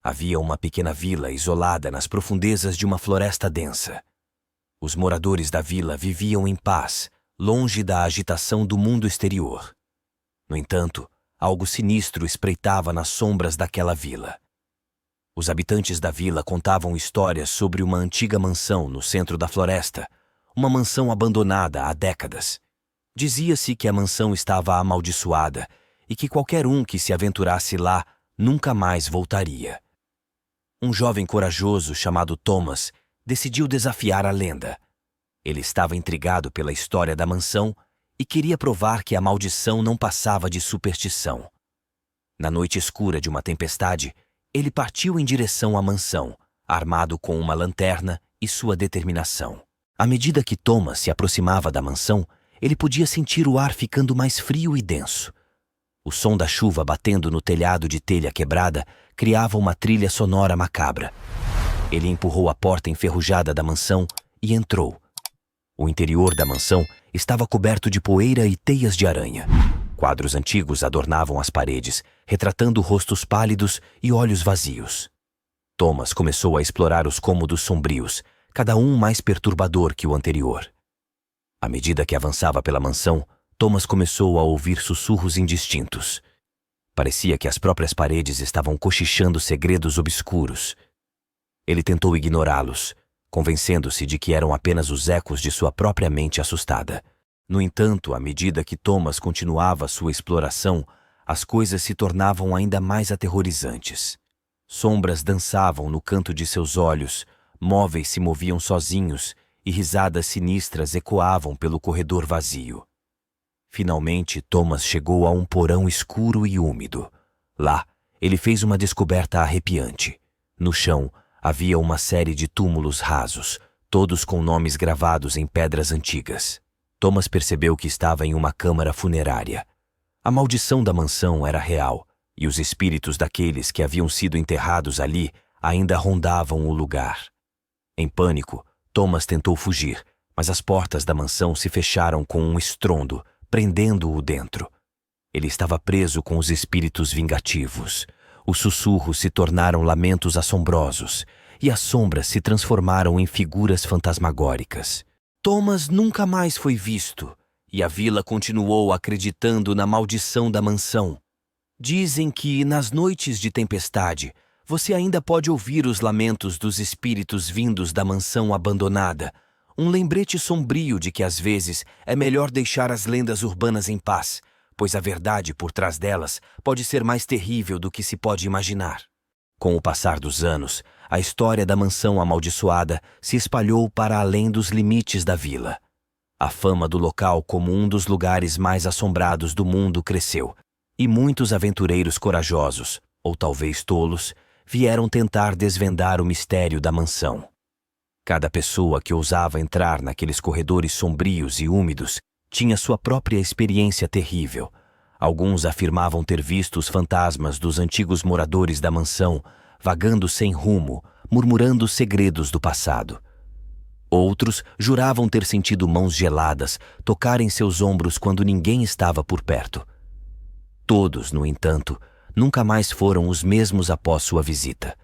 Havia uma pequena vila isolada nas profundezas de uma floresta densa. Os moradores da vila viviam em paz, longe da agitação do mundo exterior. No entanto, algo sinistro espreitava nas sombras daquela vila. Os habitantes da vila contavam histórias sobre uma antiga mansão no centro da floresta, uma mansão abandonada há décadas. Dizia-se que a mansão estava amaldiçoada e que qualquer um que se aventurasse lá nunca mais voltaria. Um jovem corajoso chamado Thomas decidiu desafiar a lenda. Ele estava intrigado pela história da mansão e queria provar que a maldição não passava de superstição. Na noite escura de uma tempestade, ele partiu em direção à mansão, armado com uma lanterna e sua determinação. À medida que Thomas se aproximava da mansão, ele podia sentir o ar ficando mais frio e denso. O som da chuva batendo no telhado de telha quebrada criava uma trilha sonora macabra. Ele empurrou a porta enferrujada da mansão e entrou. O interior da mansão estava coberto de poeira e teias de aranha. Quadros antigos adornavam as paredes, retratando rostos pálidos e olhos vazios. Thomas começou a explorar os cômodos sombrios, cada um mais perturbador que o anterior. À medida que avançava pela mansão, Thomas começou a ouvir sussurros indistintos. Parecia que as próprias paredes estavam cochichando segredos obscuros. Ele tentou ignorá-los, convencendo-se de que eram apenas os ecos de sua própria mente assustada. No entanto, à medida que Thomas continuava sua exploração, as coisas se tornavam ainda mais aterrorizantes. Sombras dançavam no canto de seus olhos, móveis se moviam sozinhos e risadas sinistras ecoavam pelo corredor vazio. Finalmente, Thomas chegou a um porão escuro e úmido. Lá, ele fez uma descoberta arrepiante. No chão, havia uma série de túmulos rasos, todos com nomes gravados em pedras antigas. Thomas percebeu que estava em uma câmara funerária. A maldição da mansão era real, e os espíritos daqueles que haviam sido enterrados ali ainda rondavam o lugar. Em pânico, Thomas tentou fugir, mas as portas da mansão se fecharam com um estrondo, prendendo-o dentro. Ele estava preso com os espíritos vingativos. Os sussurros se tornaram lamentos assombrosos, e as sombras se transformaram em figuras fantasmagóricas. Thomas nunca mais foi visto, e a vila continuou acreditando na maldição da mansão. Dizem que, nas noites de tempestade, você ainda pode ouvir os lamentos dos espíritos vindos da mansão abandonada, um lembrete sombrio de que às vezes é melhor deixar as lendas urbanas em paz, pois a verdade por trás delas pode ser mais terrível do que se pode imaginar. Com o passar dos anos, a história da mansão amaldiçoada se espalhou para além dos limites da vila. A fama do local como um dos lugares mais assombrados do mundo cresceu, e muitos aventureiros corajosos, ou talvez tolos, vieram tentar desvendar o mistério da mansão. Cada pessoa que ousava entrar naqueles corredores sombrios e úmidos tinha sua própria experiência terrível. Alguns afirmavam ter visto os fantasmas dos antigos moradores da mansão, vagando sem rumo, murmurando segredos do passado. Outros juravam ter sentido mãos geladas tocarem seus ombros quando ninguém estava por perto. Todos, no entanto, nunca mais foram os mesmos após sua visita.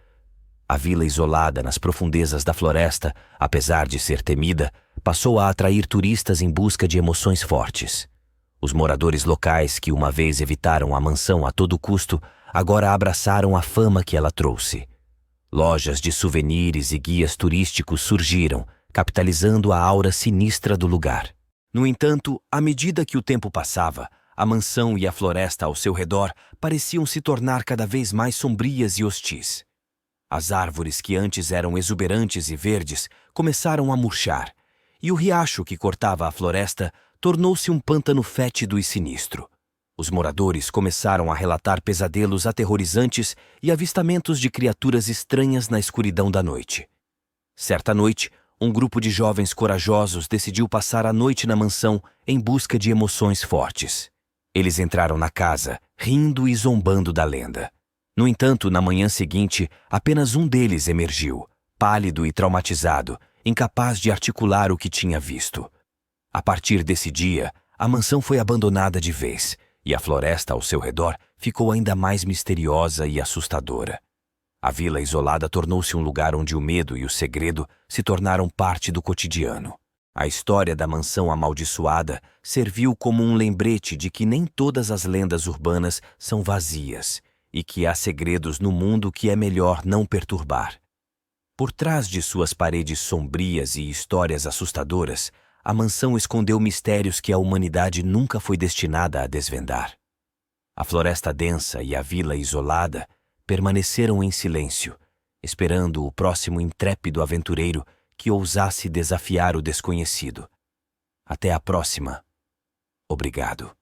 A vila isolada nas profundezas da floresta, apesar de ser temida, passou a atrair turistas em busca de emoções fortes. Os moradores locais que uma vez evitaram a mansão a todo custo, agora abraçaram a fama que ela trouxe. Lojas de souvenirs e guias turísticos surgiram, capitalizando a aura sinistra do lugar. No entanto, à medida que o tempo passava, a mansão e a floresta ao seu redor pareciam se tornar cada vez mais sombrias e hostis. As árvores que antes eram exuberantes e verdes começaram a murchar, e o riacho que cortava a floresta tornou-se um pântano fétido e sinistro. Os moradores começaram a relatar pesadelos aterrorizantes e avistamentos de criaturas estranhas na escuridão da noite. Certa noite, um grupo de jovens corajosos decidiu passar a noite na mansão em busca de emoções fortes. Eles entraram na casa, rindo e zombando da lenda. No entanto, na manhã seguinte, apenas um deles emergiu, pálido e traumatizado, incapaz de articular o que tinha visto. A partir desse dia, a mansão foi abandonada de vez, e a floresta ao seu redor ficou ainda mais misteriosa e assustadora. A vila isolada tornou-se um lugar onde o medo e o segredo se tornaram parte do cotidiano. A história da mansão amaldiçoada serviu como um lembrete de que nem todas as lendas urbanas são vazias e que há segredos no mundo que é melhor não perturbar. Por trás de suas paredes sombrias e histórias assustadoras, a mansão escondeu mistérios que a humanidade nunca foi destinada a desvendar. A floresta densa e a vila isolada permaneceram em silêncio, esperando o próximo intrépido aventureiro que ousasse desafiar o desconhecido. Até a próxima. Obrigado.